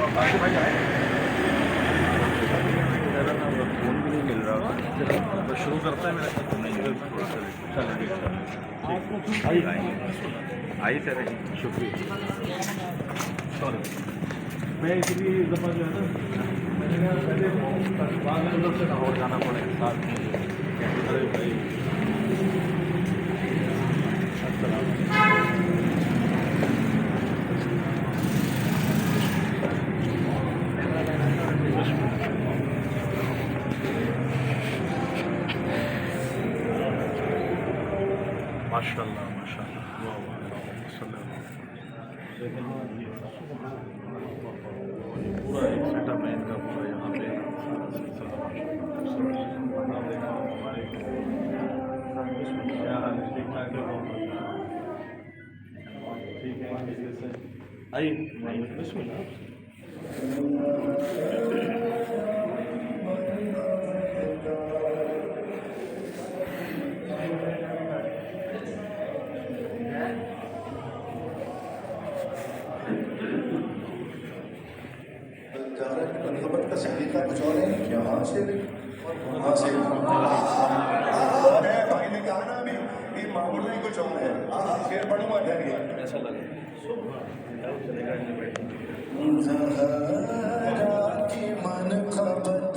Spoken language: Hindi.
आगे भाई आए फोन भी नहीं मिल रहा तो शुरू करता है मेरा ख्याल नहीं तो थोड़ा सा चलेंगे आई सर शुक्रिया सॉरी मैं इसलिए इस दफ़ा जो है ना मैंने कहा पहले बाद में उधर से लाहौर जाना पड़ेगा साथ में अरे भाई माशाल्लाह माशाल्लाह वाह वाह पूरा एक सेटअप है इनका पूरा यहाँ पे क्या हाल है ठीक ठाक है ठीक है आइए बिस्मिल्लाह खबर का सलीका कुछ और है यहाँ से वहाँ से और है भाई ने कहा ना अभी ये माहौल नहीं कुछ और है शेर पढ़ूंगा ठहरिए ऐसा लगे मन खबर